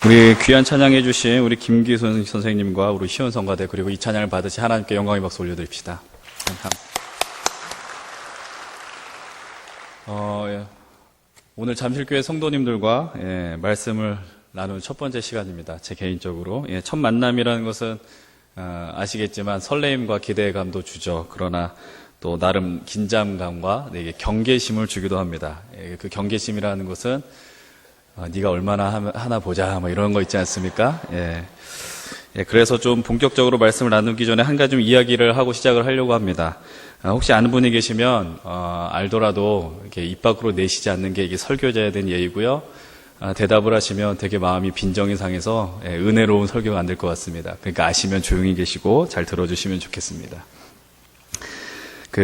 우리 귀한 찬양해 주신 우리 김기순 선생님과 우리 시원 성가대 그리고 이 찬양을 받으신 하나님께 영광의 박수 올려드립시다. 오늘 잠실교회 성도님들과 말씀을 나누는 첫 번째 시간입니다. 제 개인적으로 첫 만남이라는 것은 아시겠지만 설레임과 기대감도 주죠. 그러나 또 나름 긴장감과 경계심을 주기도 합니다. 그 경계심이라는 것은 네가 얼마나 하나 보자 뭐 이런 거 있지 않습니까? 그래서 좀 본격적으로 말씀을 나누기 전에 한 가지 좀 이야기를 하고 시작을 하려고 합니다. 혹시 아는 분이 계시면 알더라도 이렇게 입 밖으로 내시지 않는 게 이게 설교자에 대한 예의고요. 대답을 하시면 되게 마음이 빈정이 상해서 은혜로운 설교가 안 될 것 같습니다. 그러니까 아시면 조용히 계시고 잘 들어주시면 좋겠습니다.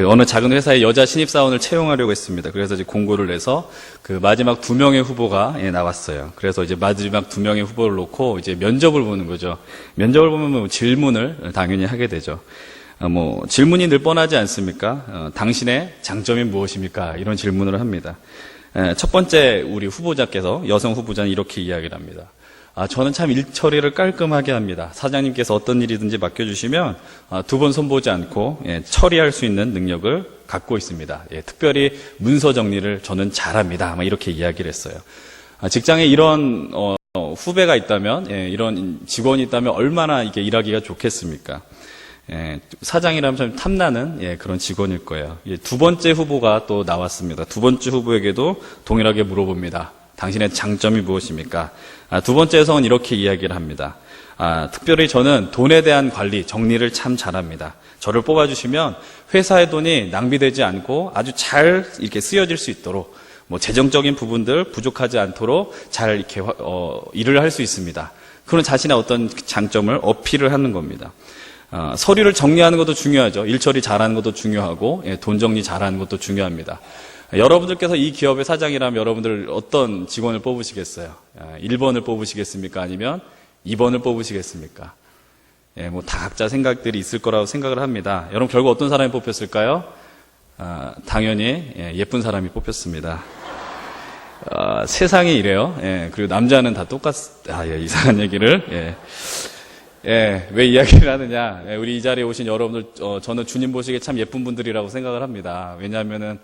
어느 작은 회사에 여자 신입사원을 채용하려고 했습니다. 그래서 이제 공고를 내서 마지막 2명의 후보가 나왔어요. 그래서 이제 마지막 2명의 후보를 놓고 이제 면접을 보는 거죠. 면접을 보면 뭐 질문을 당연히 하게 되죠. 질문이 늘 뻔하지 않습니까? 당신의 장점이 무엇입니까? 이런 질문을 합니다. 첫 번째 우리 후보자께서, 여성 후보자는 이렇게 이야기를 합니다. 저는 참 일 처리를 깔끔하게 합니다. 사장님께서 어떤 일이든지 맡겨주시면 2번 손보지 않고 처리할 수 있는 능력을 갖고 있습니다. 특별히 문서 정리를 저는 잘합니다. 이렇게 이야기를 했어요. 직장에 이런 후배가 있다면, 이런 직원이 있다면 얼마나 이게 일하기가 좋겠습니까? 사장이라면 참 탐나는 그런 직원일 거예요. 두 번째 후보가 또 나왔습니다. 두 번째 후보에게도 동일하게 물어봅니다. 당신의 장점이 무엇입니까? 두 번째 여성은 이렇게 이야기를 합니다. 특별히 저는 돈에 대한 관리, 정리를 참 잘합니다. 저를 뽑아주시면 회사의 돈이 낭비되지 않고 아주 잘 이렇게 쓰여질 수 있도록 재정적인 부분들 부족하지 않도록 잘 이렇게 일을 할 수 있습니다. 그런 자신의 어떤 장점을 어필을 하는 겁니다. 서류를 정리하는 것도 중요하죠. 일 처리 잘하는 것도 중요하고 돈 정리 잘하는 것도 중요합니다. 여러분들께서 이 기업의 사장이라면 여러분들 어떤 직원을 뽑으시겠어요? 1번을 뽑으시겠습니까? 아니면 2번을 뽑으시겠습니까? 다 각자 생각들이 있을 거라고 생각을 합니다. 여러분 결국 어떤 사람이 뽑혔을까요? 당연히 예쁜 사람이 뽑혔습니다. 세상이 이래요. 그리고 남자는 다 이상한 얘기를. 왜 이야기를 하느냐? 우리 이 자리에 오신 여러분들, 저는 주님 보시기에 참 예쁜 분들이라고 생각을 합니다. 왜냐하면은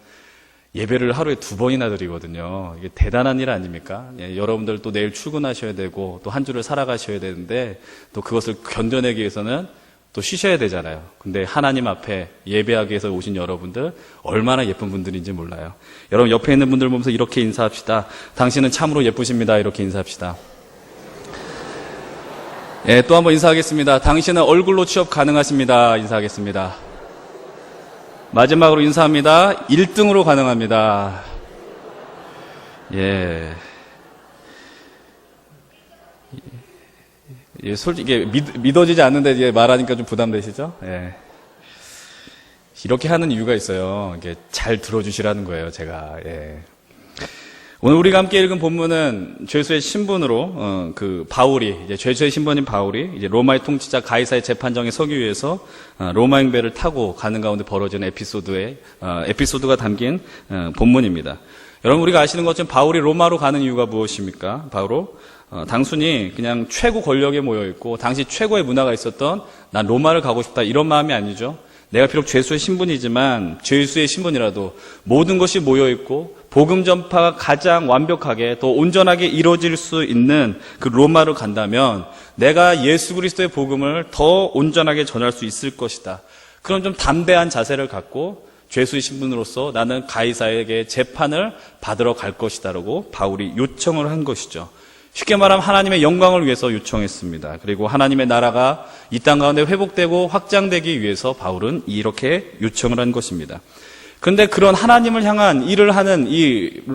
예배를 하루에 2번이나 드리거든요. 이게 대단한 일 아닙니까? 여러분들 또 내일 출근하셔야 되고 또 한 주를 살아가셔야 되는데 또 그것을 견뎌내기 위해서는 또 쉬셔야 되잖아요. 근데 하나님 앞에 예배하기 위해서 오신 여러분들 얼마나 예쁜 분들인지 몰라요. 여러분 옆에 있는 분들 보면서 이렇게 인사합시다. 당신은 참으로 예쁘십니다. 이렇게 인사합시다. 또 한번 인사하겠습니다. 당신은 얼굴로 취업 가능하십니다. 인사하겠습니다. 마지막으로 인사합니다. 1등으로 가능합니다. 솔직히 믿어지지 않는데 이제 말하니까 좀 부담되시죠? 이렇게 하는 이유가 있어요. 이게 잘 들어주시라는 거예요, 제가. 오늘 우리가 함께 읽은 본문은 죄수의 신분으로 바울이 이제 죄수의 신분인 바울이 이제 로마의 통치자 가이사의 재판정에 서기 위해서 로마 행배를 타고 가는 가운데 벌어진 에피소드가 담긴 본문입니다. 여러분 우리가 아시는 것처럼 바울이 로마로 가는 이유가 무엇입니까? 바로 단순히 그냥 최고 권력에 모여 있고 당시 최고의 문화가 있었던 난 로마를 가고 싶다 이런 마음이 아니죠. 내가 비록 죄수의 신분이지만 죄수의 신분이라도 모든 것이 모여있고 복음 전파가 가장 완벽하게 또 온전하게 이루어질 수 있는 그 로마로 간다면 내가 예수 그리스도의 복음을 더 온전하게 전할 수 있을 것이다. 그런 좀 담대한 자세를 갖고 죄수의 신분으로서 나는 가이사에게 재판을 받으러 갈 것이다라고 바울이 요청을 한 것이죠. 쉽게 말하면 하나님의 영광을 위해서 요청했습니다. 그리고 하나님의 나라가 이 땅 가운데 회복되고 확장되기 위해서 바울은 이렇게 요청을 한 것입니다. 그런데 그런 하나님을 향한 일을 하는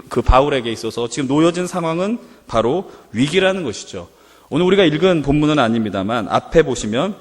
그 바울에게 있어서 지금 놓여진 상황은 바로 위기라는 것이죠. 오늘 우리가 읽은 본문은 아닙니다만 앞에 보시면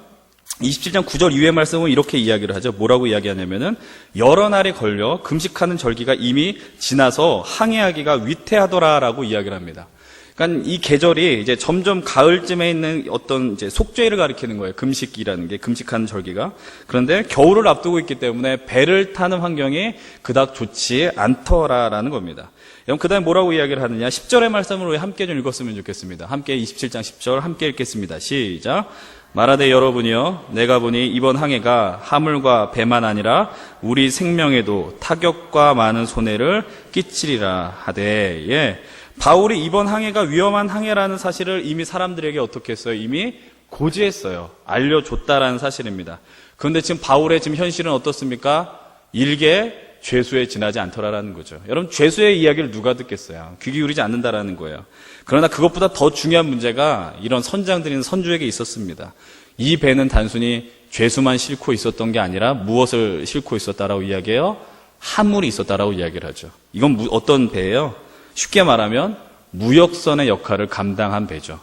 27장 9절 이후의 말씀은 이렇게 이야기를 하죠. 뭐라고 이야기하냐면은 여러 날에 걸려 금식하는 절기가 이미 지나서 항해하기가 위태하더라라고 이야기를 합니다. 그러니까 이 계절이 이제 점점 가을쯤에 있는 어떤 이제 속죄를 가리키는 거예요. 금식이라는 게, 금식하는 절기가. 그런데 겨울을 앞두고 있기 때문에 배를 타는 환경이 그닥 좋지 않더라라는 겁니다. 여러분, 그 다음에 뭐라고 이야기를 하느냐? 10절의 말씀을 우리 함께 좀 읽었으면 좋겠습니다. 함께 27장 10절 함께 읽겠습니다. 시작. 말하되 여러분이여, 내가 보니 이번 항해가 하물과 배만 아니라 우리 생명에도 타격과 많은 손해를 끼치리라 하되, 예. 바울이 이번 항해가 위험한 항해라는 사실을 이미 사람들에게 어떻게 했어요? 이미 고지했어요. 알려줬다라는 사실입니다. 그런데 지금 바울의 지금 현실은 어떻습니까? 일개 죄수에 지나지 않더라라는 거죠. 여러분, 죄수의 이야기를 누가 듣겠어요? 귀 기울이지 않는다라는 거예요. 그러나 그것보다 더 중요한 문제가 이런 선장들인 선주에게 있었습니다. 이 배는 단순히 죄수만 싣고 있었던 게 아니라 무엇을 싣고 있었다라고 이야기해요? 화물이 있었다라고 이야기를 하죠. 이건 어떤 배예요? 쉽게 말하면 무역선의 역할을 감당한 배죠.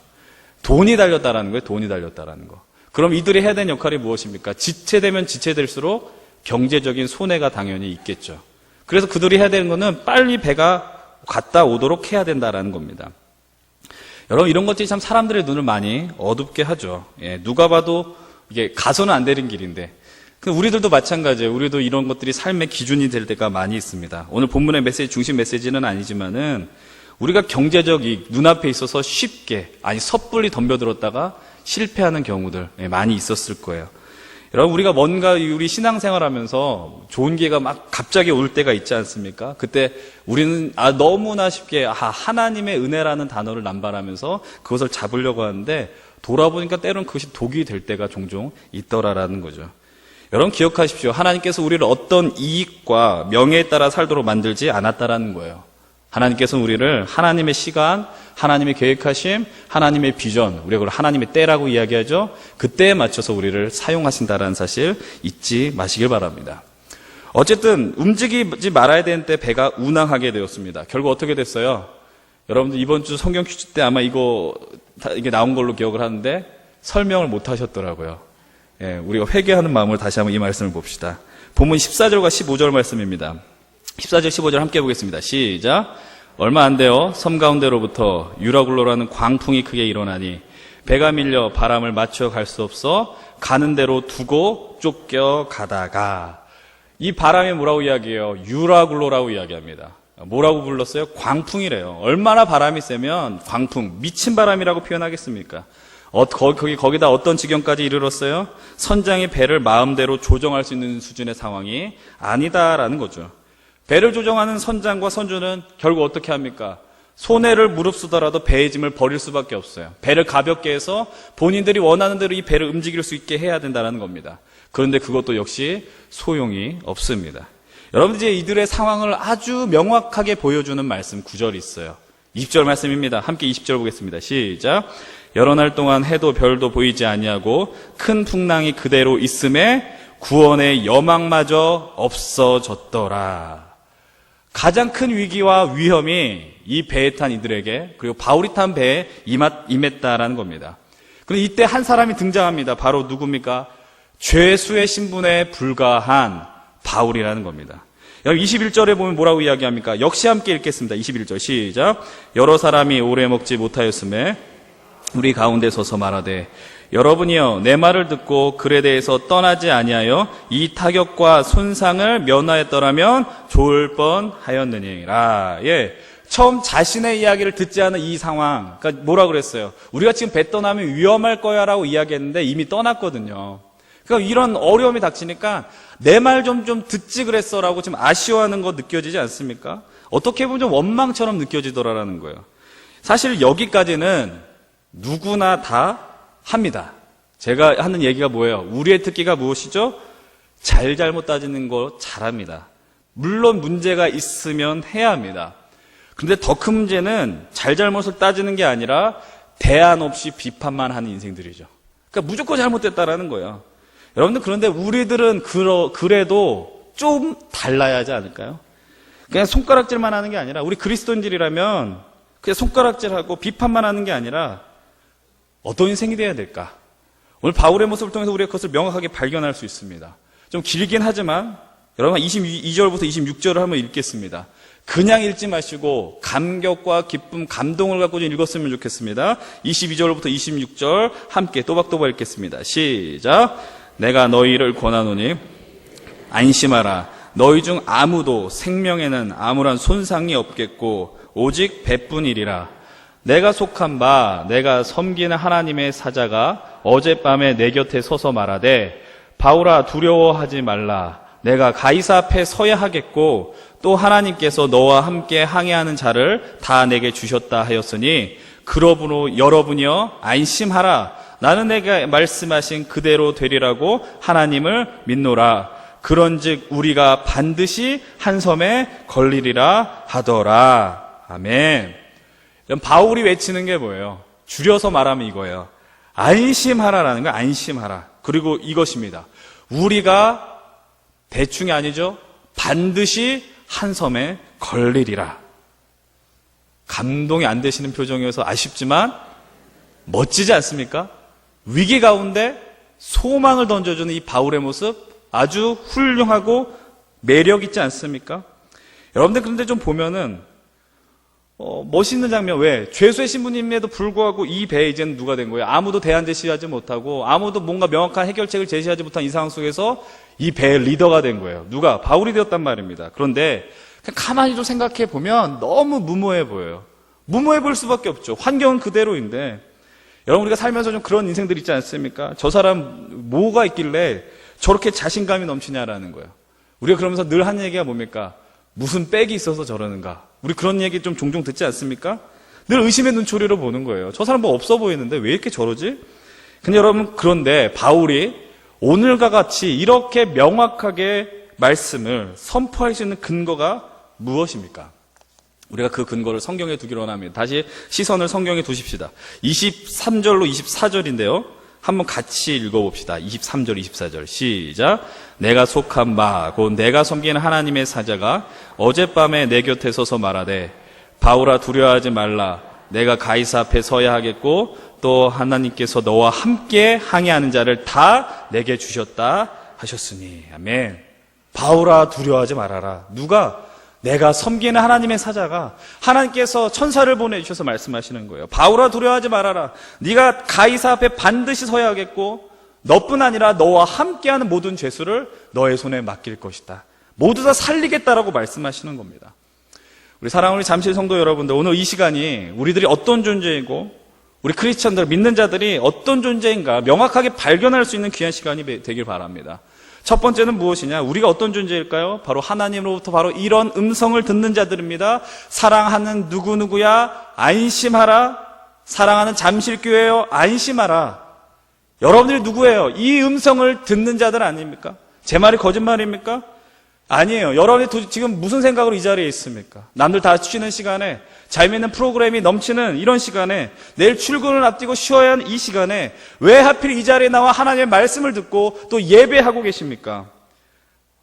돈이 달렸다라는 거예요. 돈이 달렸다라는 거. 그럼 이들이 해야 되는 역할이 무엇입니까? 지체되면 지체될수록 경제적인 손해가 당연히 있겠죠. 그래서 그들이 해야 되는 거는 빨리 배가 갔다 오도록 해야 된다라는 겁니다. 여러분, 이런 것들이 참 사람들의 눈을 많이 어둡게 하죠. 예, 누가 봐도 이게 가서는 안 되는 길인데, 우리들도 마찬가지예요. 우리도 이런 것들이 삶의 기준이 될 때가 많이 있습니다. 오늘 본문의 메시지, 중심 메시지는 아니지만은 우리가 경제적 이익, 눈앞에 있어서 쉽게, 섣불리 덤벼들었다가 실패하는 경우들 많이 있었을 거예요. 여러분, 우리가 뭔가 우리 신앙생활 하면서 좋은 기회가 막 갑자기 올 때가 있지 않습니까? 그때 우리는 너무나 쉽게 하나님의 은혜라는 단어를 남발하면서 그것을 잡으려고 하는데, 돌아보니까 때로는 그것이 독이 될 때가 종종 있더라라는 거죠. 여러분, 기억하십시오. 하나님께서 우리를 어떤 이익과 명예에 따라 살도록 만들지 않았다라는 거예요. 하나님께서는 우리를 하나님의 시간, 하나님의 계획하심, 하나님의 비전, 우리가 그걸 하나님의 때라고 이야기하죠. 그때에 맞춰서 우리를 사용하신다라는 사실 잊지 마시길 바랍니다. 어쨌든 움직이지 말아야 되는 때 배가 운항하게 되었습니다. 결국 어떻게 됐어요? 여러분들 이번 주 성경 퀴즈 때 아마 이게 나온 걸로 기억을 하는데 설명을 못 하셨더라고요. 예, 우리가 회개하는 마음으로 다시 한번 이 말씀을 봅시다. 본문 14절과 15절 말씀입니다. 14절, 15절 함께 보겠습니다. 시작. 얼마 안 돼요. 섬 가운데로부터 유라굴로라는 광풍이 크게 일어나니 배가 밀려 바람을 맞춰 갈 수 없어 가는 대로 두고 쫓겨가다가, 이 바람이 뭐라고 이야기해요? 유라굴로라고 이야기합니다. 뭐라고 불렀어요? 광풍이래요. 얼마나 바람이 세면 광풍, 미친 바람이라고 표현하겠습니까? 거기다 어떤 지경까지 이르렀어요? 선장이 배를 마음대로 조정할 수 있는 수준의 상황이 아니다라는 거죠. 배를 조정하는 선장과 선주는 결국 어떻게 합니까? 손해를 무릅쓰더라도 배의 짐을 버릴 수밖에 없어요. 배를 가볍게 해서 본인들이 원하는 대로 이 배를 움직일 수 있게 해야 된다는 겁니다. 그런데 그것도 역시 소용이 없습니다. 여러분들, 이제 이들의 상황을 아주 명확하게 보여주는 말씀 9절이 있어요. 20절 말씀입니다. 함께 20절 보겠습니다. 시작. 여러 날 동안 해도 별도 보이지 아니하고 큰 풍랑이 그대로 있음에 구원의 여망마저 없어졌더라. 가장 큰 위기와 위험이 이 배에 탄 이들에게, 그리고 바울이 탄 배에 임했다라는 겁니다. 그런데 이때 한 사람이 등장합니다. 바로 누굽니까? 죄수의 신분에 불과한 바울이라는 겁니다. 21절에 보면 뭐라고 이야기합니까? 역시 함께 읽겠습니다. 21절 시작. 여러 사람이 오래 먹지 못하였음에 우리 가운데 서서 말하되 여러분이여, 내 말을 듣고 글에 대해서 떠나지 아니하여 이 타격과 손상을 면하였더라면 좋을 뻔하였느니라. 예, 처음 자신의 이야기를 듣지 않은 이 상황, 그러니까 뭐라 그랬어요? 우리가 지금 배 떠나면 위험할 거야 라고 이야기했는데 이미 떠났거든요. 그러니까 이런 어려움이 닥치니까 내 말 좀 듣지 그랬어 라고 지금 아쉬워하는 거 느껴지지 않습니까? 어떻게 보면 좀 원망처럼 느껴지더라라는 거예요. 사실 여기까지는 누구나 다 합니다. 제가 하는 얘기가 뭐예요? 우리의 특기가 무엇이죠? 잘못 따지는 거 잘합니다. 물론 문제가 있으면 해야 합니다. 그런데 더 큰 문제는 잘못을 따지는 게 아니라 대안 없이 비판만 하는 인생들이죠. 그러니까 무조건 잘못됐다라는 거예요. 여러분들, 그런데 우리들은 그래도 좀 달라야 하지 않을까요? 그냥 손가락질만 하는 게 아니라, 우리 그리스도인들이라면 그냥 손가락질하고 비판만 하는 게 아니라 어떤 인생이 돼야 될까? 오늘 바울의 모습을 통해서 우리가 그것을 명확하게 발견할 수 있습니다. 좀 길긴 하지만 여러분 22절부터 26절을 한번 읽겠습니다. 그냥 읽지 마시고 감격과 기쁨, 감동을 갖고 좀 읽었으면 좋겠습니다. 22절부터 26절 함께 또박또박 읽겠습니다. 시작. 내가 너희를 권하노니 안심하라. 너희 중 아무도 생명에는 아무런 손상이 없겠고 오직 배뿐이리라. 내가 속한 바 내가 섬기는 하나님의 사자가 어젯밤에 내 곁에 서서 말하되 바울아 두려워하지 말라. 내가 가이사 앞에 서야 하겠고 또 하나님께서 너와 함께 항해하는 자를 다 내게 주셨다 하였으니 그러므로 여러분이여 안심하라. 나는 내가 말씀하신 그대로 되리라고 하나님을 믿노라. 그런즉 우리가 반드시 한 섬에 걸리리라 하더라. 아멘. 바울이 외치는 게 뭐예요? 줄여서 말하면 이거예요. 안심하라라는 거예요. 안심하라. 그리고 이것입니다. 우리가 대충이 아니죠. 반드시 한 섬에 걸리리라. 감동이 안 되시는 표정이어서 아쉽지만 멋지지 않습니까? 위기 가운데 소망을 던져주는 이 바울의 모습 아주 훌륭하고 매력 있지 않습니까? 여러분들 그런데 좀 보면은 멋있는 장면. 왜? 죄수의 신부님에도 불구하고 이 배에 이제는 누가 된 거예요? 아무도 대안 제시하지 못하고 아무도 뭔가 명확한 해결책을 제시하지 못한 이 상황 속에서 이 배의 리더가 된 거예요. 누가? 바울이 되었단 말입니다. 그런데 그냥 가만히 좀 생각해 보면 너무 무모해 보여요. 무모해 보일 수밖에 없죠. 환경은 그대로인데. 여러분 우리가 살면서 좀 그런 인생들 있지 않습니까? 저 사람 뭐가 있길래 저렇게 자신감이 넘치냐라는 거예요. 우리가 그러면서 늘 하는 얘기가 뭡니까? 무슨 백이 있어서 저러는가? 우리 그런 얘기 좀 종종 듣지 않습니까? 늘 의심의 눈초리로 보는 거예요. 저 사람 뭐 없어 보이는데 왜 이렇게 저러지? 근데 여러분 그런데 바울이 오늘과 같이 이렇게 명확하게 말씀을 선포할 수 있는 근거가 무엇입니까? 우리가 그 근거를 성경에 두기로 원합니다. 다시 시선을 성경에 두십시다. 23절로 24절인데요. 한번 같이 읽어봅시다. 23절, 24절 시작. 내가 속한 바 곧 내가 섬기는 하나님의 사자가 어젯밤에 내 곁에 서서 말하되 바울아 두려워하지 말라. 내가 가이사 앞에 서야 하겠고 또 하나님께서 너와 함께 항해하는 자를 다 내게 주셨다 하셨으니. 아멘. 바울아 두려워하지 말아라. 누가? 내가 섬기는 하나님의 사자가 하나님께서 천사를 보내주셔서 말씀하시는 거예요. 바울아 두려워하지 말아라. 네가 가이사 앞에 반드시 서야 하겠고 너뿐 아니라 너와 함께하는 모든 죄수를 너의 손에 맡길 것이다. 모두 다 살리겠다라고 말씀하시는 겁니다. 우리 사랑하는 잠실 성도 여러분들, 오늘 이 시간이 우리들이 어떤 존재이고 우리 크리스천들, 믿는 자들이 어떤 존재인가 명확하게 발견할 수 있는 귀한 시간이 되길 바랍니다. 첫 번째는 무엇이냐? 우리가 어떤 존재일까요? 바로 하나님으로부터 바로 이런 음성을 듣는 자들입니다. 사랑하는 누구누구야 안심하라. 사랑하는 잠실교회여 안심하라. 여러분들이 누구예요? 이 음성을 듣는 자들 아닙니까? 제 말이 거짓말입니까? 아니에요. 여러분이 지금 무슨 생각으로 이 자리에 있습니까? 남들 다 쉬는 시간에, 재미있는 프로그램이 넘치는 이런 시간에, 내일 출근을 앞두고 쉬어야 하는 이 시간에 왜 하필 이 자리에 나와 하나님의 말씀을 듣고 또 예배하고 계십니까?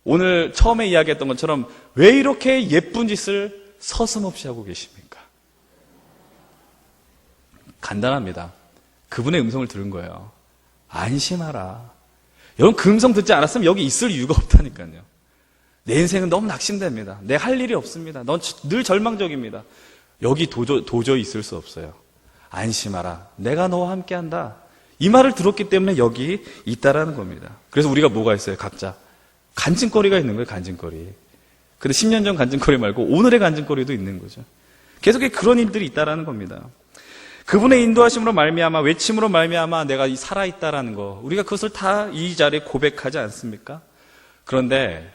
오늘 처음에 이야기했던 것처럼 왜 이렇게 예쁜 짓을 서슴없이 하고 계십니까? 간단합니다. 그분의 음성을 들은 거예요. 안심하라. 여러분 그 음성 듣지 않았으면 여기 있을 이유가 없다니까요. 내 인생은 너무 낙심됩니다. 내 할 일이 없습니다. 넌 늘 절망적입니다. 여기 도저히 있을 수 없어요. 안심하라. 내가 너와 함께한다. 이 말을 들었기 때문에 여기 있다라는 겁니다. 그래서 우리가 뭐가 있어요? 각자 간증거리가 있는 거예요. 간증거리. 근데 10년 전 간증거리 말고 오늘의 간증거리도 있는 거죠. 계속 그런 일들이 있다라는 겁니다. 그분의 인도하심으로 말미암아, 외침으로 말미암아 내가 살아있다라는 거, 우리가 그것을 다 이 자리에 고백하지 않습니까? 그런데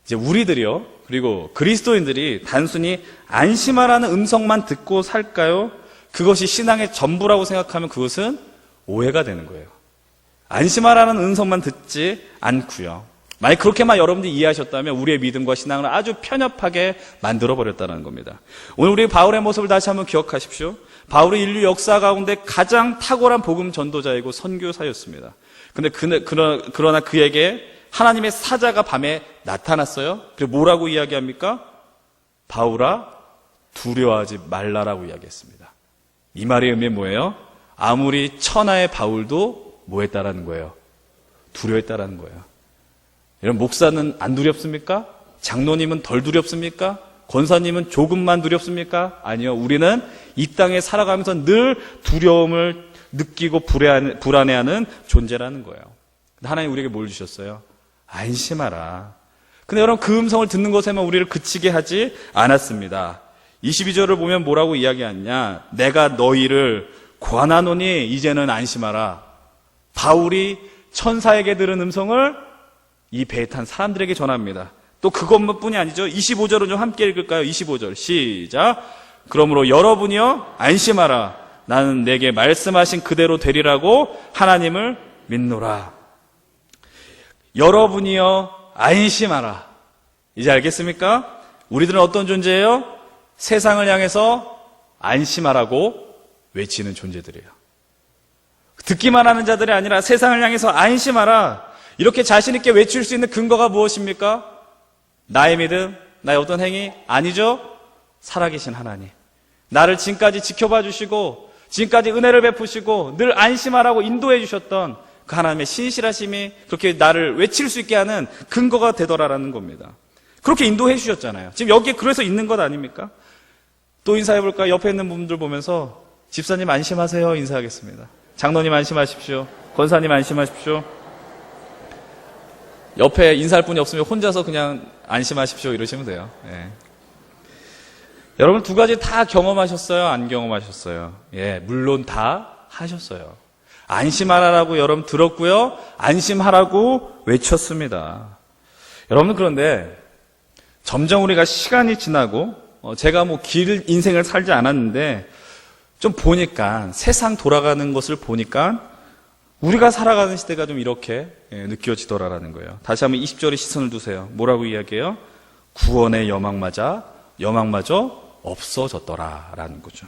이제 우리들이요, 그리고 그리스도인들이 단순히 안심하라는 음성만 듣고 살까요? 그것이 신앙의 전부라고 생각하면 그것은 오해가 되는 거예요. 안심하라는 음성만 듣지 않고요. 만약 그렇게만 여러분들이 이해하셨다면 우리의 믿음과 신앙을 아주 편협하게 만들어버렸다는 겁니다. 오늘 우리 바울의 모습을 다시 한번 기억하십시오. 바울이 인류 역사 가운데 가장 탁월한 복음 전도자이고 선교사였습니다. 근데 그러나 그에게 하나님의 사자가 밤에 나타났어요. 그리고 뭐라고 이야기합니까? 바울아 두려워하지 말라라고 이야기했습니다. 이 말의 의미는 뭐예요? 아무리 천하의 바울도 뭐 했다라는 거예요? 두려워했다라는 거예요. 여러분 목사는 안 두렵습니까? 장로님은 덜 두렵습니까? 권사님은 조금만 두렵습니까? 아니요. 우리는 이 땅에 살아가면서 늘 두려움을 느끼고 불안해하는 존재라는 거예요. 하나님 우리에게 뭘 주셨어요? 안심하라. 근데 여러분 그 음성을 듣는 것에만 우리를 그치게 하지 않았습니다. 22절을 보면 뭐라고 이야기하냐? 내가 너희를 권하노니 이제는 안심하라. 바울이 천사에게 들은 음성을 이 배에 탄 사람들에게 전합니다. 또 그것뿐이 아니죠. 25절은 좀 함께 읽을까요? 25절 시작. 그러므로 여러분이여 안심하라. 나는 내게 말씀하신 그대로 되리라고 하나님을 믿노라. 여러분이여 안심하라. 이제 알겠습니까? 우리들은 어떤 존재예요? 세상을 향해서 안심하라고 외치는 존재들이에요. 듣기만 하는 자들이 아니라 세상을 향해서 안심하라. 이렇게 자신 있게 외칠 수 있는 근거가 무엇입니까? 나의 믿음, 나의 어떤 행위? 아니죠. 살아계신 하나님. 나를 지금까지 지켜봐 주시고 지금까지 은혜를 베푸시고 늘 안심하라고 인도해 주셨던 그 하나님의 신실하심이 그렇게 나를 외칠 수 있게 하는 근거가 되더라라는 겁니다. 그렇게 인도해 주셨잖아요. 지금 여기에 그래서 있는 것 아닙니까? 또 인사해 볼까요? 옆에 있는 분들 보면서 집사님 안심하세요 인사하겠습니다. 장로님 안심하십시오. 권사님 안심하십시오. 옆에 인사할 분이 없으면 혼자서 그냥 안심하십시오 이러시면 돼요. 예. 여러분 두 가지 다 경험하셨어요? 안 경험하셨어요? 예, 물론 다 하셨어요. 안심하라고 여러분 들었고요. 안심하라고 외쳤습니다. 여러분 그런데 점점 우리가 시간이 지나고 제가 길 인생을 살지 않았는데 좀 보니까 세상 돌아가는 것을 보니까 우리가 살아가는 시대가 좀 이렇게 느껴지더라라는 거예요. 다시 한번 20절에 시선을 두세요. 뭐라고 이야기해요? 구원의 여망마저 없어졌더라라는 거죠.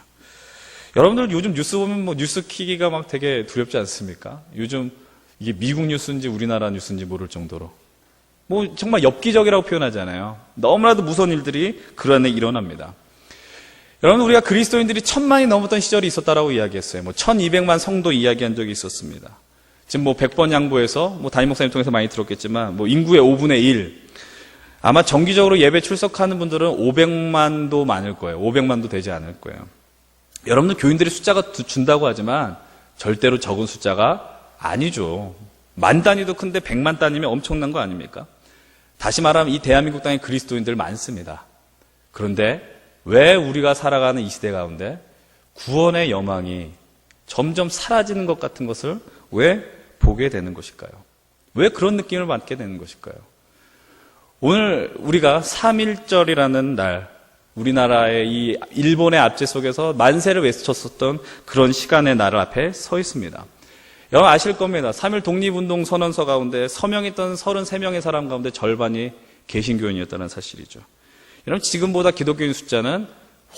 여러분들 요즘 뉴스 보면 뉴스 키기가 막 되게 두렵지 않습니까? 요즘 이게 미국 뉴스인지 우리나라 뉴스인지 모를 정도로 정말 엽기적이라고 표현하잖아요. 너무나도 무서운 일들이 그 안에 일어납니다. 여러분 우리가 그리스도인들이 1000만이 넘었던 시절이 있었다라고 이야기했어요. 1200만 성도 이야기한 적이 있었습니다. 지금 100번 양보해서 담임 목사님 통해서 많이 들었겠지만 인구의 5분의 1 아마 정기적으로 예배 출석하는 분들은 500만도 많을 거예요. 500만도 되지 않을 거예요. 여러분들 교인들의 숫자가 준다고 하지만 절대로 적은 숫자가 아니죠. 만 단위도 큰데 100만 단위면 엄청난 거 아닙니까? 다시 말하면 이 대한민국 땅에 그리스도인들 많습니다. 그런데 왜 우리가 살아가는 이 시대 가운데 구원의 여망이 점점 사라지는 것 같은 것을 왜 보게 되는 것일까요? 왜 그런 느낌을 받게 되는 것일까요? 오늘 우리가 3.1절이라는 날, 우리나라의 이 일본의 압제 속에서 만세를 외쳤었던 그런 시간의 날 앞에 서 있습니다. 여러분 아실 겁니다. 3.1 독립운동 선언서 가운데 서명했던 33명의 사람 가운데 절반이 개신교인이었다는 사실이죠. 여러분 지금보다 기독교인 숫자는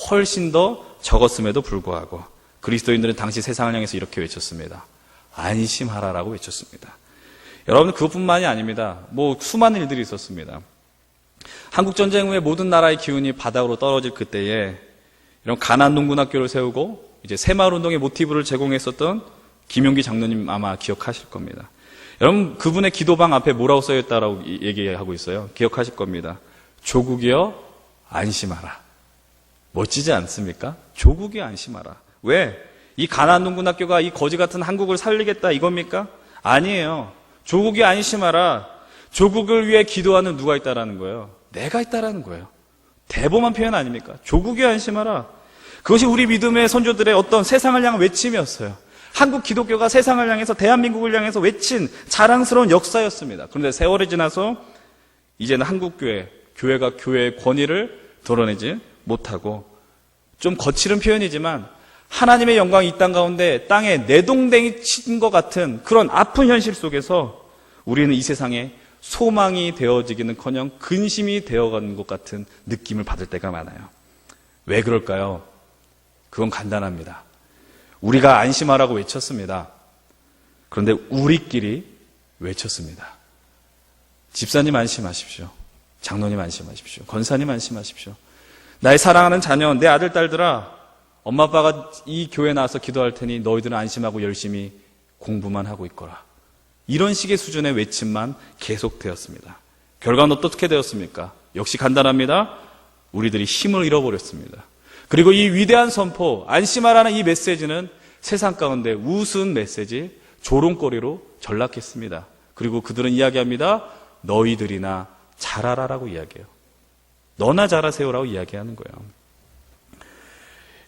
훨씬 더 적었음에도 불구하고 그리스도인들은 당시 세상을 향해서 이렇게 외쳤습니다. 안심하라라고 외쳤습니다. 여러분 그것뿐만이 아닙니다. 수많은 일들이 있었습니다. 한국전쟁 후에 모든 나라의 기운이 바닥으로 떨어질 그때에 이런 가난농군학교를 세우고 이제 새마을운동의 모티브를 제공했었던 김용기 장로님 아마 기억하실 겁니다. 여러분 그분의 기도방 앞에 뭐라고 써있다라고 얘기하고 있어요. 기억하실 겁니다. 조국이여 안심하라. 멋지지 않습니까? 조국이 안심하라. 왜? 이 가난농군학교가 이 거지 같은 한국을 살리겠다 이겁니까? 아니에요. 조국이 안심하라. 조국을 위해 기도하는 누가 있다라는 거예요. 내가 있다라는 거예요. 대범한 표현 아닙니까? 조국이 안심하라. 그것이 우리 믿음의 선조들의 어떤 세상을 향한 외침이었어요. 한국 기독교가 세상을 향해서 대한민국을 향해서 외친 자랑스러운 역사였습니다. 그런데 세월이 지나서 이제는 한국교회, 교회가 교회의 권위를 드러내지 못하고 좀 거칠은 표현이지만 하나님의 영광이 이 땅 가운데 땅에 내동댕이 친 것 같은 그런 아픈 현실 속에서 우리는 이 세상에 소망이 되어지기는커녕 근심이 되어가는 것 같은 느낌을 받을 때가 많아요. 왜 그럴까요? 그건 간단합니다. 우리가 안심하라고 외쳤습니다. 그런데 우리끼리 외쳤습니다. 집사님 안심하십시오. 장로님 안심하십시오. 권사님 안심하십시오. 나의 사랑하는 자녀, 내 아들, 딸들아, 엄마 아빠가 이 교회에 나와서 기도할 테니 너희들은 안심하고 열심히 공부만 하고 있거라. 이런 식의 수준의 외침만 계속되었습니다. 결과는 어떻게 되었습니까? 역시 간단합니다. 우리들이 힘을 잃어버렸습니다. 그리고 이 위대한 선포, 안심하라는 이 메시지는 세상 가운데 우스운 메시지, 조롱거리로 전락했습니다. 그리고 그들은 이야기합니다. 너희들이나 잘하라라고 이야기해요. 너나 잘하세요라고 이야기하는 거예요.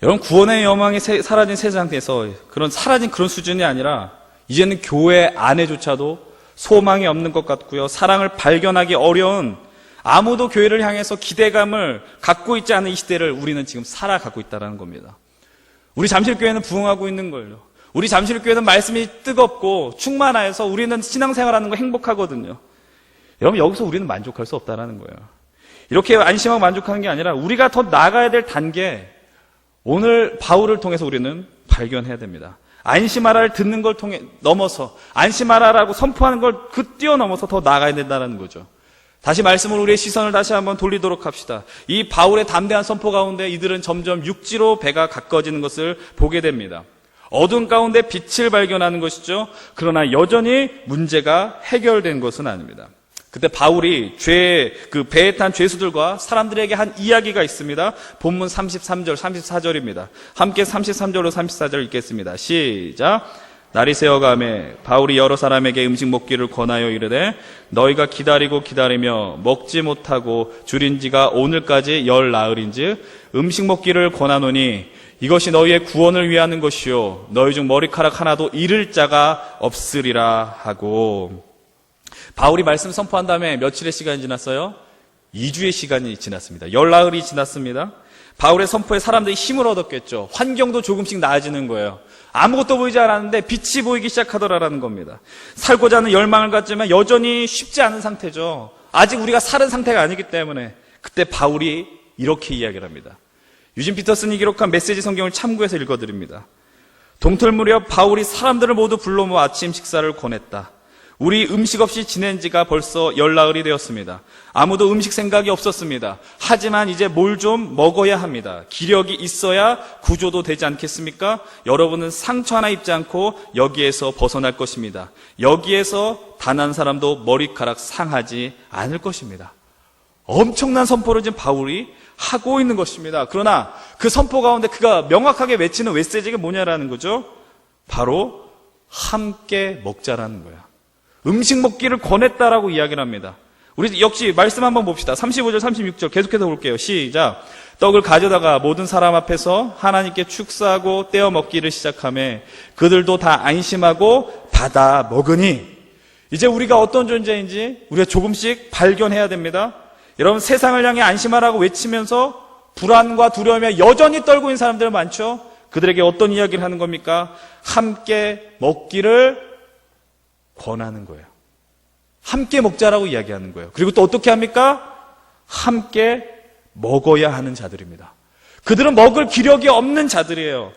여러분, 구원의 여망이 사라진 세상에서 사라진 그런 수준이 아니라 이제는 교회 안에조차도 소망이 없는 것 같고요. 사랑을 발견하기 어려운, 아무도 교회를 향해서 기대감을 갖고 있지 않은 이 시대를 우리는 지금 살아가고 있다는 겁니다. 우리 잠실교회는 부흥하고 있는 걸요. 우리 잠실교회는 말씀이 뜨겁고 충만하여서 우리는 신앙생활하는 거 행복하거든요. 여러분, 여기서 우리는 만족할 수 없다는 거예요. 이렇게 안심하고 만족하는 게 아니라 우리가 더 나아가야 될 단계, 오늘 바울을 통해서 우리는 발견해야 됩니다. 안심하라를 듣는 걸 통해 넘어서 안심하라라고 선포하는 걸 뛰어넘어서 더 나아가야 된다는 거죠. 다시 말씀을 우리의 시선을 다시 한번 돌리도록 합시다. 이 바울의 담대한 선포 가운데 이들은 점점 육지로 배가 가까워지는 것을 보게 됩니다. 어두운 가운데 빛을 발견하는 것이죠. 그러나 여전히 문제가 해결된 것은 아닙니다. 그때 바울이 배에 탄 죄수들과 사람들에게 한 이야기가 있습니다. 본문 33절, 34절입니다. 함께 33절로 34절 읽겠습니다. 시작. 날이 새어가매 바울이 여러 사람에게 음식 먹기를 권하여 이르되 너희가 기다리며 먹지 못하고 줄인 지가 오늘까지 열 나흘인즉 음식 먹기를 권하노니 이것이 너희의 구원을 위하는 것이요 너희 중 머리카락 하나도 잃을 자가 없으리라 하고. 바울이 말씀 선포한 다음에 며칠의 시간이 지났어요? 2주의 시간이 지났습니다. 열 나흘이 지났습니다. 바울의 선포에 사람들이 힘을 얻었겠죠. 환경도 조금씩 나아지는 거예요. 아무것도 보이지 않았는데 빛이 보이기 시작하더라라는 겁니다. 살고자 하는 열망을 갖지만 여전히 쉽지 않은 상태죠. 아직 우리가 살은 상태가 아니기 때문에. 그때 바울이 이렇게 이야기를 합니다. 유진 피터슨이 기록한 메시지 성경을 참고해서 읽어드립니다. 동틀 무렵 바울이 사람들을 모두 불러 모아 아침 식사를 권했다. 우리 음식 없이 지낸 지가 벌써 열 나흘이 되었습니다. 아무도 음식 생각이 없었습니다. 하지만 이제 뭘 좀 먹어야 합니다. 기력이 있어야 구조도 되지 않겠습니까? 여러분은 상처 하나 입지 않고 여기에서 벗어날 것입니다. 여기에서 단 한 사람도 머리카락 상하지 않을 것입니다. 엄청난 선포를 지금 바울이 하고 있는 것입니다. 그러나 그 선포 가운데 그가 명확하게 외치는 메시지가 뭐냐라는 거죠. 바로 함께 먹자라는 거야. 음식 먹기를 권했다라고 이야기를 합니다. 우리 역시 말씀 한번 봅시다. 35절, 36절 계속해서 볼게요. 시작. 떡을 가져다가 모든 사람 앞에서 하나님께 축사하고 떼어 먹기를 시작하며 그들도 다 안심하고 받아 먹으니. 이제 우리가 어떤 존재인지 우리가 조금씩 발견해야 됩니다. 여러분, 세상을 향해 안심하라고 외치면서 불안과 두려움에 여전히 떨고 있는 사람들 많죠? 그들에게 어떤 이야기를 하는 겁니까? 함께 먹기를 권하는 거예요. 함께 먹자라고 이야기하는 거예요. 그리고 또 어떻게 합니까? 함께 먹어야 하는 자들입니다. 그들은 먹을 기력이 없는 자들이에요.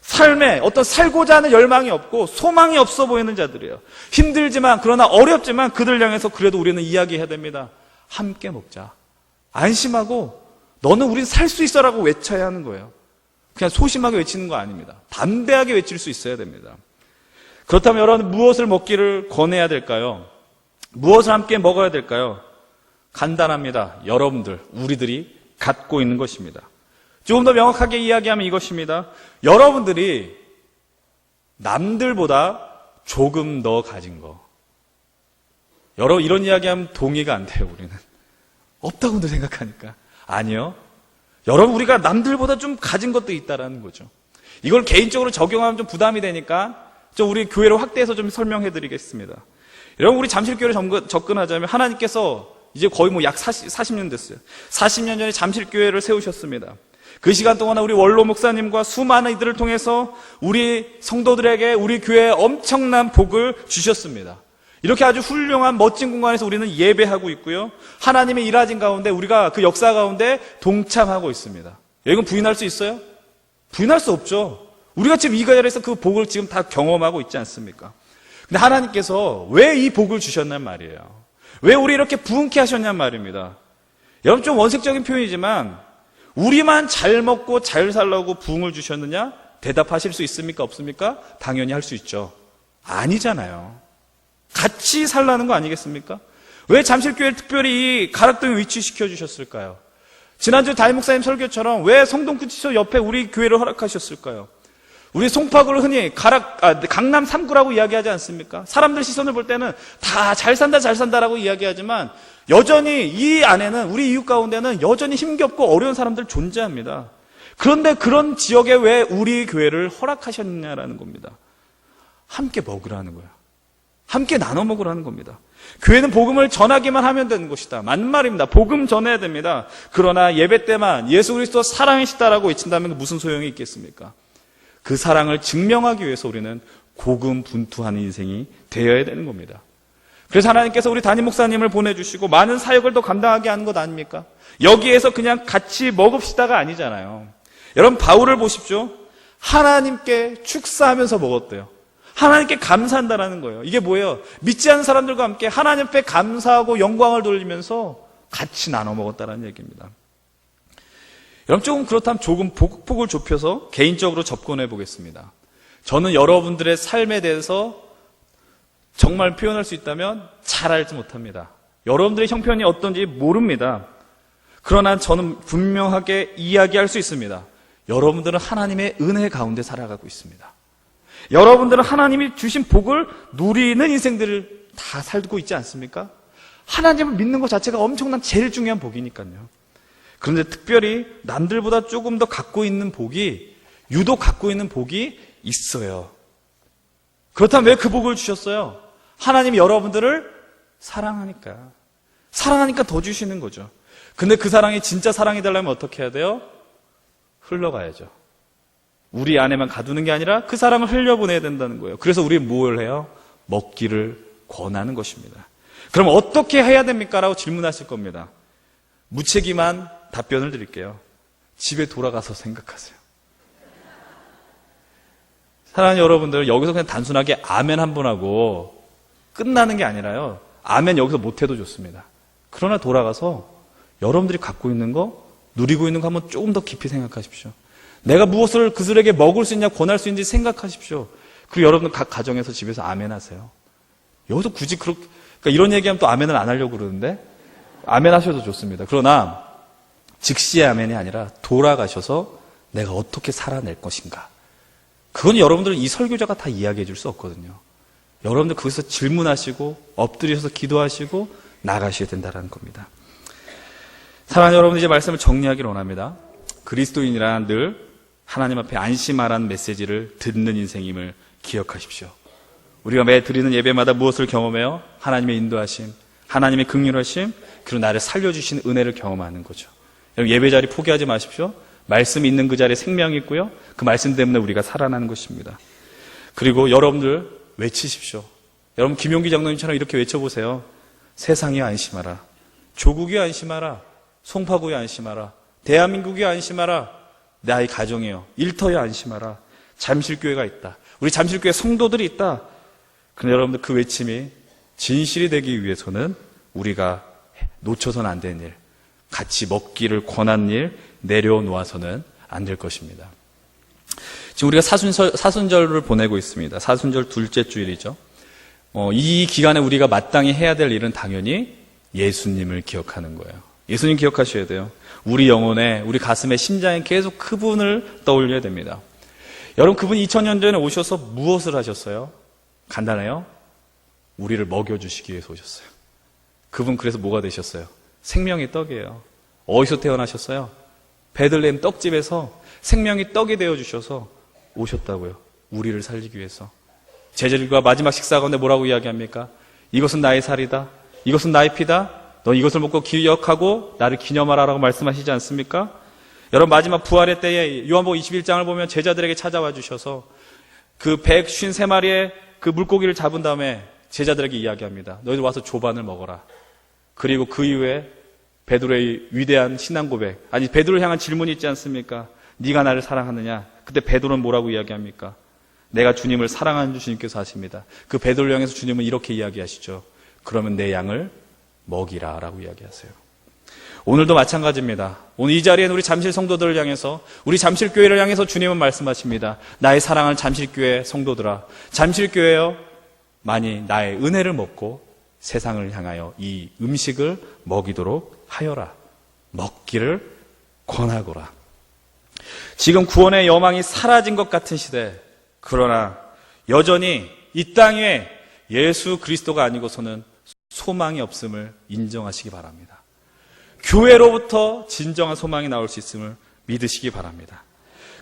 삶에 어떤 살고자 하는 열망이 없고 소망이 없어 보이는 자들이에요. 힘들지만, 그러나 어렵지만 그들 향해서 그래도 우리는 이야기해야 됩니다. 함께 먹자. 안심하고 너는 우린 살 수 있어라고 외쳐야 하는 거예요. 그냥 소심하게 외치는 거 아닙니다. 담대하게 외칠 수 있어야 됩니다. 그렇다면 여러분, 무엇을 먹기를 권해야 될까요? 무엇을 함께 먹어야 될까요? 간단합니다. 여러분들, 우리들이 갖고 있는 것입니다. 조금 더 명확하게 이야기하면 이것입니다. 여러분들이 남들보다 조금 더 가진 거. 여러분, 이런 이야기하면 동의가 안 돼요, 우리는. 없다고도 생각하니까. 아니요. 여러분, 우리가 남들보다 좀 가진 것도 있다라는 거죠. 이걸 개인적으로 적용하면 좀 부담이 되니까 좀 우리 교회를 확대해서 좀 설명해 드리겠습니다. 여러분, 우리 잠실교회를 접근하자면 하나님께서 이제 거의 약 40년 됐어요. 40년 전에 잠실교회를 세우셨습니다. 그 시간 동안 우리 원로 목사님과 수많은 이들을 통해서 우리 성도들에게 우리 교회에 엄청난 복을 주셨습니다. 이렇게 아주 훌륭한 멋진 공간에서 우리는 예배하고 있고요. 하나님의 일하신 가운데 우리가 그 역사 가운데 동참하고 있습니다. 이건 부인할 수 있어요? 부인할 수 없죠. 우리가 지금 이 자리에서 그 복을 지금 다 경험하고 있지 않습니까? 근데 하나님께서 왜 이 복을 주셨냔 말이에요. 왜 우리 이렇게 부흥케 하셨냔 말입니다. 여러분, 좀 원색적인 표현이지만 우리만 잘 먹고 잘 살라고 부흥을 주셨느냐? 대답하실 수 있습니까? 없습니까? 당연히 할 수 있죠. 아니잖아요. 같이 살라는 거 아니겠습니까? 왜 잠실교회를 특별히 이 가락동에 위치시켜 주셨을까요? 지난주 담임 목사님 설교처럼 왜 성동구치소 옆에 우리 교회를 허락하셨을까요? 우리 송파구를 흔히 강남 3구라고 이야기하지 않습니까? 사람들 시선을 볼 때는 다 잘 산다라고 이야기하지만 여전히 이 안에는, 우리 이웃 가운데는 여전히 힘겹고 어려운 사람들 존재합니다. 그런데 그런 지역에 왜 우리 교회를 허락하셨냐라는 겁니다. 함께 먹으라는 거야. 함께 나눠 먹으라는 겁니다. 교회는 복음을 전하기만 하면 되는 것이다. 맞는 말입니다. 복음 전해야 됩니다. 그러나 예배 때만 예수 그리스도 사랑이시다라고 외친다면 무슨 소용이 있겠습니까? 그 사랑을 증명하기 위해서 우리는 고군분투하는 인생이 되어야 되는 겁니다. 그래서 하나님께서 우리 담임 목사님을 보내주시고 많은 사역을 더 감당하게 하는 것 아닙니까? 여기에서 그냥 같이 먹읍시다가 아니잖아요. 여러분, 바울을 보십시오. 하나님께 축사하면서 먹었대요. 하나님께 감사한다라는 거예요. 이게 뭐예요? 믿지 않는 사람들과 함께 하나님 앞에 감사하고 영광을 돌리면서 같이 나눠 먹었다는 얘기입니다. 여러분, 조금 그렇다면 조금 폭을 좁혀서 개인적으로 접근해 보겠습니다. 저는 여러분들의 삶에 대해서 정말 표현할 수 있다면 잘 알지 못합니다. 여러분들의 형편이 어떤지 모릅니다. 그러나 저는 분명하게 이야기할 수 있습니다. 여러분들은 하나님의 은혜 가운데 살아가고 있습니다. 여러분들은 하나님이 주신 복을 누리는 인생들을 다 살고 있지 않습니까? 하나님을 믿는 것 자체가 엄청난 제일 중요한 복이니까요. 그런데 특별히 남들보다 조금 더 유독 갖고 있는 복이 있어요. 그렇다면 왜 그 복을 주셨어요? 하나님이 여러분들을 사랑하니까 더 주시는 거죠. 근데 그 사랑이 진짜 사랑이 되려면 어떻게 해야 돼요? 흘러가야죠. 우리 안에만 가두는 게 아니라 그 사랑을 흘려보내야 된다는 거예요. 그래서 우리 뭘 해요? 먹기를 권하는 것입니다. 그럼 어떻게 해야 됩니까? 라고 질문하실 겁니다. 무책임한 답변을 드릴게요. 집에 돌아가서 생각하세요. 사랑하는 여러분들, 여기서 그냥 단순하게 아멘 한 번 하고 끝나는 게 아니라요. 아멘 여기서 못해도 좋습니다. 그러나 돌아가서 여러분들이 갖고 있는 거, 누리고 있는 거 한번 조금 더 깊이 생각하십시오. 내가 무엇을 그들에게 먹을 수 있냐, 권할 수 있는지 생각하십시오. 그리고 여러분들 각 가정에서 집에서 아멘 하세요. 여기서 굳이 그러니까 이런 얘기하면 또 아멘을 안 하려고 그러는데 아멘 하셔도 좋습니다. 그러나 즉시의 아멘이 아니라 돌아가셔서 내가 어떻게 살아낼 것인가. 그건 여러분들은 이 설교자가 다 이야기해 줄 수 없거든요. 여러분들 거기서 질문하시고 엎드려서 기도하시고 나가셔야 된다는 겁니다. 사랑하는 여러분, 이제 말씀을 정리하기를 원합니다. 그리스도인이란 늘 하나님 앞에 안심하라는 메시지를 듣는 인생임을 기억하십시오. 우리가 매 드리는 예배마다 무엇을 경험해요? 하나님의 인도하심, 하나님의 긍휼하심, 그리고 나를 살려주신 은혜를 경험하는 거죠. 여러분, 예배 자리 포기하지 마십시오. 말씀이 있는 그 자리에 생명이 있고요. 그 말씀 때문에 우리가 살아나는 것입니다. 그리고 여러분들 외치십시오. 여러분, 김용기 장로님처럼 이렇게 외쳐보세요. 세상이 안심하라. 조국이 안심하라. 송파구에 안심하라. 대한민국이 안심하라. 나의 가정이요. 일터에 안심하라. 잠실교회가 있다. 우리 잠실교회 성도들이 있다. 그런데 여러분들 그 외침이 진실이 되기 위해서는 우리가 놓쳐서는 안 되는 일, 같이 먹기를 권한 일 내려놓아서는 안 될 것입니다. 지금 우리가 사순절을 보내고 있습니다. 사순절 둘째 주일이죠. 이 기간에 우리가 마땅히 해야 될 일은 당연히 예수님을 기억하는 거예요. 예수님 기억하셔야 돼요. 우리 영혼에, 우리 가슴에, 심장에 계속 그분을 떠올려야 됩니다. 여러분, 그분이 2000년 전에 오셔서 무엇을 하셨어요? 간단해요. 우리를 먹여주시기 위해서 오셨어요. 그분 그래서 뭐가 되셨어요? 생명의 떡이에요. 어디서 태어나셨어요? 베들레헴 떡집에서 생명의 떡이 되어주셔서 오셨다고요. 우리를 살리기 위해서. 제자들과 마지막 식사 가운데 뭐라고 이야기합니까? 이것은 나의 살이다. 이것은 나의 피다. 너 이것을 먹고 기억하고 나를 기념하라라고 말씀하시지 않습니까? 여러분, 마지막 부활의 때에 요한복음 21장을 보면 제자들에게 찾아와 주셔서 그 153마리의 그 물고기를 잡은 다음에 제자들에게 이야기합니다. 너희들 와서 조반을 먹어라. 그리고 그 이후에 베드로의 위대한 신앙 고백, 아니 베드로를 향한 질문이 있지 않습니까? 네가 나를 사랑하느냐? 그때 베드로는 뭐라고 이야기합니까? 내가 주님을 사랑하는 주님께서 하십니다. 그 베드로를 향해서 주님은 이렇게 이야기하시죠. 그러면 내 양을 먹이라 라고 이야기하세요. 오늘도 마찬가지입니다. 오늘 이 자리에는 우리 잠실 성도들을 향해서, 우리 잠실교회를 향해서 주님은 말씀하십니다. 나의 사랑하는 잠실교회 성도들아, 잠실교회여, 만일 나의 은혜를 먹고 세상을 향하여 이 음식을 먹이도록 하여라. 먹기를 권하거라. 지금 구원의 여망이 사라진 것 같은 시대, 그러나 여전히 이 땅에 예수 그리스도가 아니고서는 소망이 없음을 인정하시기 바랍니다. 교회로부터 진정한 소망이 나올 수 있음을 믿으시기 바랍니다.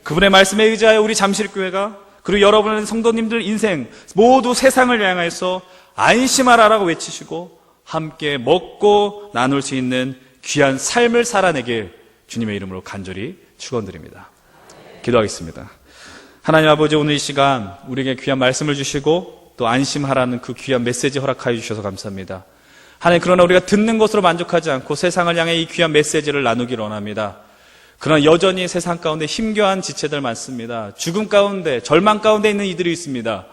그분의 말씀에 의지하여 우리 잠실교회가, 그리고 여러분의 성도님들 인생 모두 세상을 향해서 안심하라라고 외치시고 함께 먹고 나눌 수 있는 귀한 삶을 살아내길 주님의 이름으로 간절히 축원드립니다. 기도하겠습니다. 하나님 아버지, 오늘 이 시간 우리에게 귀한 말씀을 주시고 또 안심하라는 그 귀한 메시지 허락하여 주셔서 감사합니다. 하나님, 그러나 우리가 듣는 것으로 만족하지 않고 세상을 향해 이 귀한 메시지를 나누기 원합니다. 그러나 여전히 세상 가운데 힘겨운 지체들 많습니다. 죽음 가운데, 절망 가운데 있는 이들이 있습니다.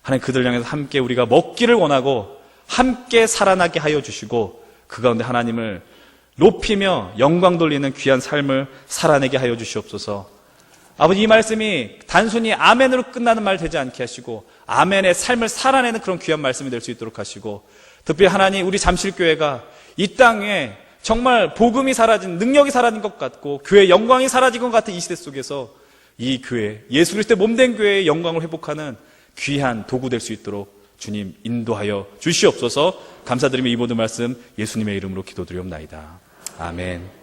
하나님, 그들 향해서 함께 우리가 먹기를 원하고 함께 살아나게 하여 주시고 그 가운데 하나님을 높이며 영광 돌리는 귀한 삶을 살아내게 하여 주시옵소서. 아버지, 이 말씀이 단순히 아멘으로 끝나는 말 되지 않게 하시고 아멘의 삶을 살아내는 그런 귀한 말씀이 될 수 있도록 하시고, 특별히 하나님, 우리 잠실교회가 이 땅에 정말 복음이 사라진, 능력이 사라진 것 같고 교회의 영광이 사라진 것 같은 이 시대 속에서 이 교회, 예수 그리스도의 몸된 교회의 영광을 회복하는 귀한 도구 될 수 있도록 주님 인도하여 주시옵소서. 감사드리며 이 모든 말씀 예수님의 이름으로 기도드리옵나이다. 아멘.